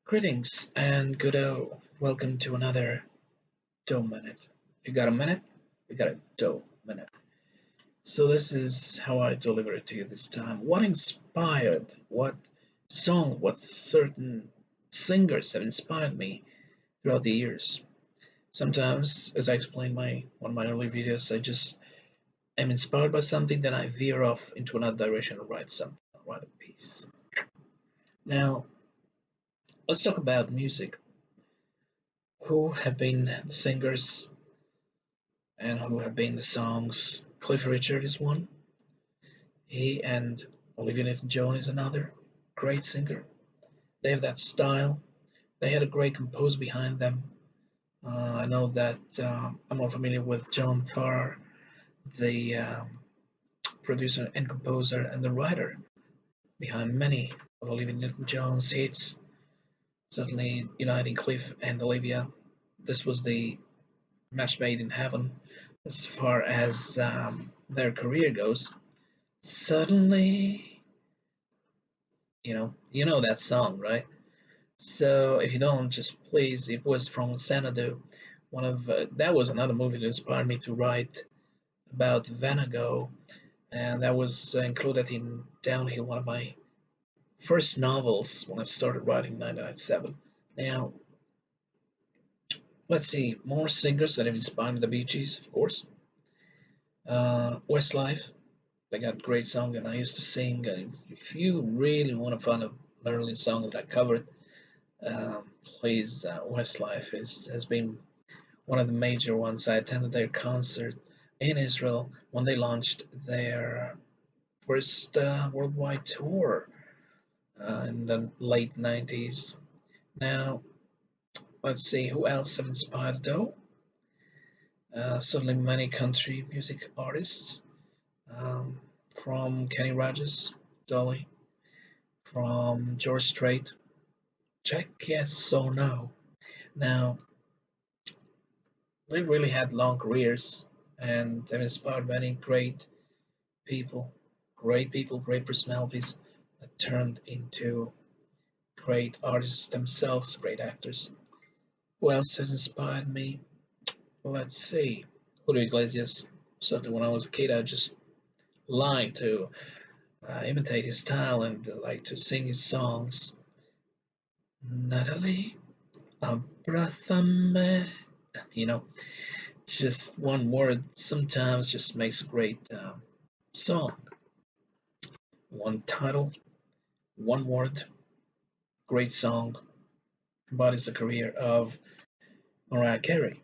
Greetings and good Deau. Welcome to another Deau Minute. If you got a minute, we got a Deau Minute. So this is how I deliver it to you this time. What inspired, what song, what certain singers have inspired me throughout the years. Sometimes, as I explained my one of my early videos, I just am inspired by something, then I veer off into another direction and write something, write a piece. Now, let's talk about music. Who have been the singers and who have been the songs. Cliff Richard is one. He and Olivia Newton-John is another. Great singer. They have that style. They had a great composer behind them. I know that I'm more familiar with John Farrar, the producer and composer and the writer behind many of Olivia Newton-John's hits. Certainly uniting Cliff and Olivia. This was the match made in heaven as far as their career goes. Suddenly, you know that song, right? So if you don't, just please. It was from Xanadu. One of that was another movie that inspired me to write about Van Gogh, and that was included in Downhill, one of my first novels when I started writing in 1997. Now, let's see more singers that have inspired me. The Bee Gees, of course. Westlife, they got great song, and I used to sing. If you really want to find a Marilyn song that I covered, please, Westlife has been one of the major ones. I attended their concert in Israel when they launched their first worldwide tour in the late 90s. Now, let's see who else have inspired though. Certainly many country music artists, um, from Kenny Rogers, Dolly, from George Strait. Check yes or no. Now, they really had long careers and have inspired many people, great personalities that turned into great artists themselves, great actors. Who else has inspired me? Let's see. Julio Iglesias. Certainly, when I was a kid, I just liked to imitate his style and like to sing his songs. Natalie, abrázame. You know, just one word sometimes just makes a great song. One title, one word, great song, embodies the career of Mariah Carey.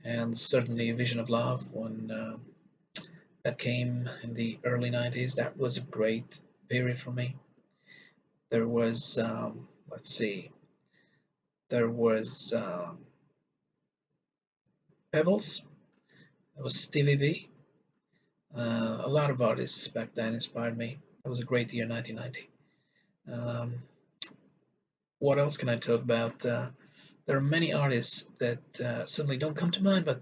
And certainly Vision of Love, when that came in the early 90s, that was a great period for me. There was, let's see, there was Pebbles, there was Stevie B. A lot of artists back then inspired me. It was a great year, 1990. Um, what else can I talk about? There are many artists that suddenly don't come to mind, but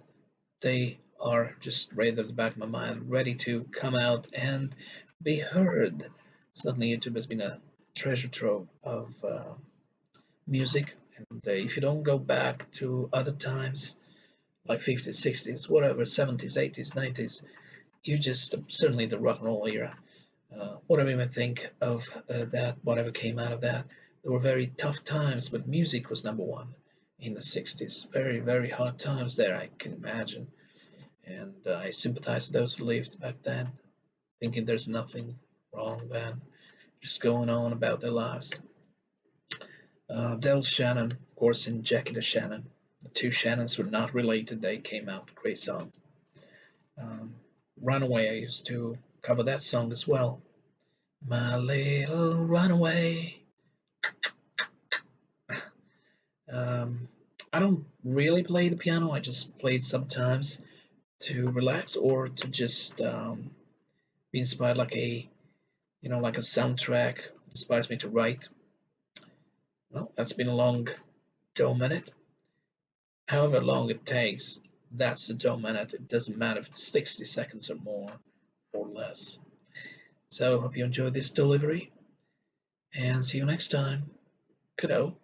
they are just right at the back of my mind, ready to come out and be heard. Suddenly, YouTube has been a treasure trove of music. And if you don't go back to other times, like 50s, 60s, whatever, 70s, 80s, 90s, you just certainly the rock and roll era. Whatever you may think of that, whatever came out of that, there were very tough times, but music was number one in the 60s. Very, very hard times there, I can imagine. And I sympathize with those who lived back then, thinking there's nothing wrong then, just going on about their lives. Del Shannon, of course, and Jackie the Shannon. The two Shannons were not related. They came out great song. Um, Runaway, I used to cover that song as well. My little runaway. Um, I don't really play the piano. I just play it sometimes to relax or to just be inspired, like like a soundtrack inspires me to write. Well, that's been a long Deau minute. However long it takes, that's the Deau minute. It doesn't matter if it's 60 seconds or more or less. So, hope you enjoyed this delivery and see you next time. Cadeau.